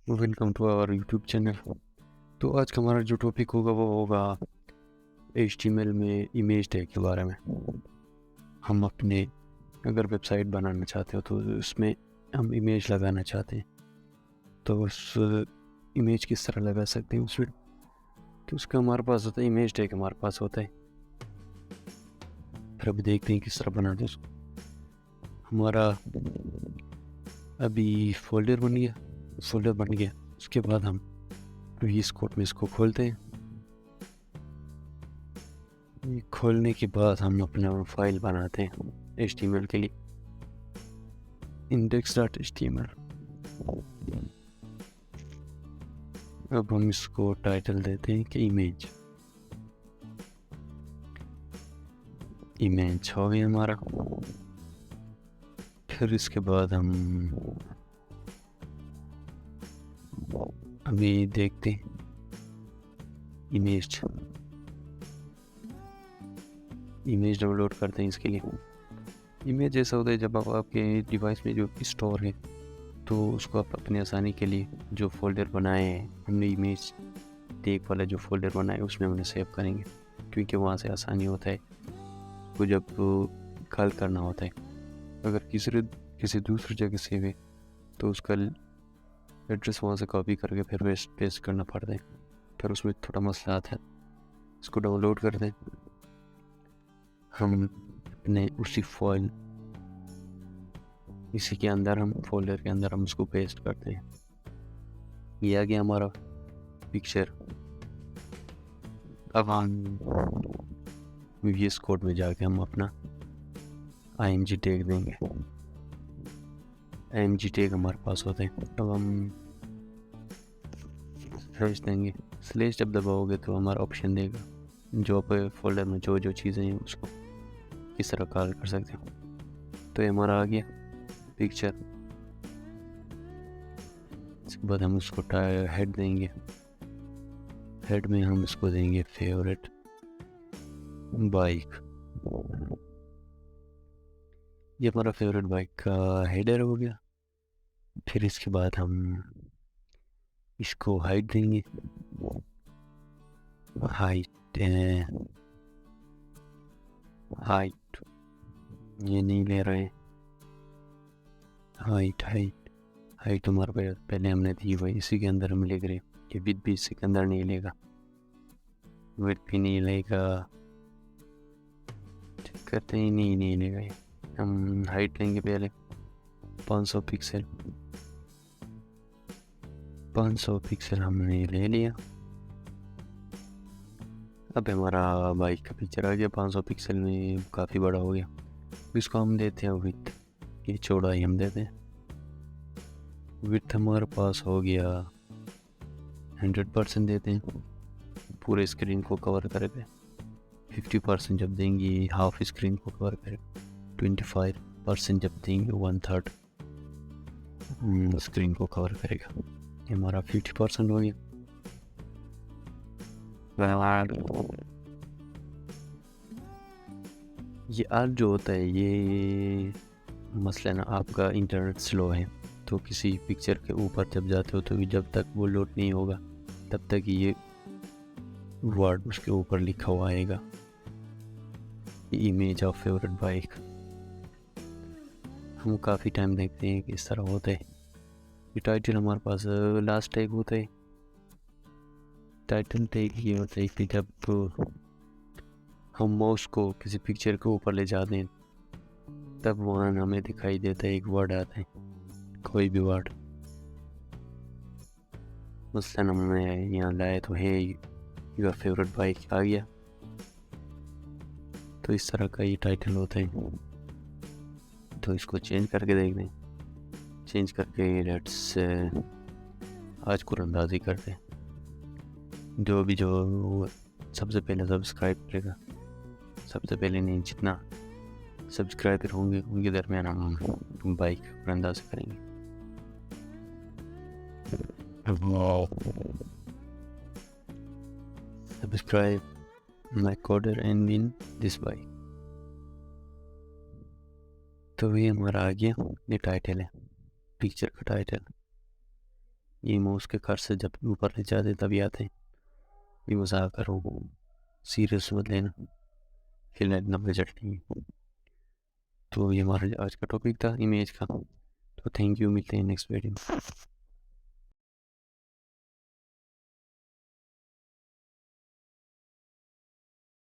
Welcome to our YouTube channel. तो आज का हमारा जो टॉपिक होगा वो होगा HTML में इमेज टैग के बारे में। हम अपने अगर वेबसाइट बनाना चाहते हो तो उसमें हम इमेज लगाना चाहते हैं, तो उस इमेज किस तरह लगा सकते हैं उसमें, तो उसका हमारे पास होता है इमेज टैग, हमारे पास होता है। फिर अभी देखते हैं किस तरह बनाते हैं उसको। हमारा अभी फोल्डर बन गया। उसके बाद हम VS कोड में इसको खोलते हैं। ये खोलने के बाद हम अपना फाइल बनाते हैं HTML के लिए, index.html। अब हम इसको टाइटल देते हैं कि इमेज हो गया हमारा। फिर इसके बाद हम अभी देखते हैं इमेज डाउनलोड करते हैं। इसके लिए इमेज ऐसा होता है जब आप आपके डिवाइस में जो स्टोर है, तो उसको आप अपनी आसानी के लिए जो फोल्डर बनाए हैं हमने, इमेज टैग वाला जो फोल्डर बनाए उसमें हमने सेव करेंगे, क्योंकि वहाँ से आसानी होता है को जब कॉल करना होता है। अगर किसी दूसरी जगह सेव है तो उसका एड्रेस वहाँ से कॉपी करके फिर पेस्ट करना पड़ता है, फिर उसमें थोड़ा मसला आता है। इसको डाउनलोड करते हैं हम अपने उसी फाइल, इसी के अंदर हम फोल्डर के अंदर हम उसको पेस्ट करते हैं। ये आ गया हमारा पिक्चर। अब हम VS कोड में जाके हम अपना IMG टैग देंगे। IMG टैग हमारे पास होते हैं। अब हम स्लैश देंगे। स्लैश जब दबाओगे तो हमारा ऑप्शन देगा जो आप फोल्डर में जो चीज़ें हैं उसको किस तरह कॉल कर सकते हो। तो ये हमारा आ गया पिक्चर। इसके बाद हम उसको हेड देंगे। हेड में हम इसको देंगे फेवरेट बाइक। ये हमारा फेवरेट बाइक का हेडर हो गया। फिर इसके बाद हम इसको हाइट देंगे। हाइट हाइट ये नहीं ले रहे। हाइट हमारे पहले हमने दी हुई, इसी के अंदर हम लिख रहे। ये विद भी इसी के अंदर नहीं लेगा, विद भी नहीं लेगा, चेक करते ही नहीं लेगा ये। हम हाइट लेंगे पहले 500 पिक्सल। 500 पिक्सल हमने ले लिया। अब हमारा बाइक का पिक्चर आ गया 500 पिक्सल में, काफ़ी बड़ा हो गया। इसको हम देते हैं विड्थ, ये चौड़ाई हम देते हैं। विड्थ हमारे पास हो गया 100% देते हैं, पूरे स्क्रीन को कवर करके। 50% जब देंगे हाफ स्क्रीन को कवर करेगा। 25% जब देंगे 1/3 स्क्रीन को कवर करेगा। ये हमारा 50% हो गया। ये आर जो होता है, ये मसलन आपका इंटरनेट स्लो है तो किसी पिक्चर के ऊपर जब जाते हो तो जब तक वो लोड नहीं होगा तब तक ये वर्ड उसके ऊपर लिखा हुआ आएगा, इमेज ऑफ फेवरेट बाइक। हम काफ़ी टाइम देखते हैं कि इस तरह होता है। ये टाइटल हमारे पास लास्ट टैग होता है। टाइटल टैग ये होता है कि जब हम माउस को किसी पिक्चर के ऊपर ले जाते हैं तब वहाँ हमें दिखाई देता है एक वर्ड आता है, कोई भी वर्ड। मसलन हमने यहाँ लाया तो है योर फेवरेट बाइक आ गया। तो इस तरह का ये टाइटल होता है। तो इसको चेंज करके देख दें। चेंज करके लेट्स आज को अंदाजी करते हैं। जो सबसे पहले सब्सक्राइब करेगा, सबसे पहले नहीं, जितना सब्सक्राइबर होंगे उनके दरमियान हम बाइक पर अंदाज़ करेंगे। Subscribe my coder and win this bike. तो ये हमारा आ गया, ये टाइटल है, पिक्चर का टाइटल। ये माउस के खर्च से जब ऊपर ले जाते तभी आते हैं। ये मजाक कर रहा हूँ, सीरियस मत लेना, फिलहाल इतना बजट नहीं है। तो ये हमारा आज का टॉपिक था इमेज का। तो थैंक यू, मिलते हैं नेक्स्ट वीडियो में।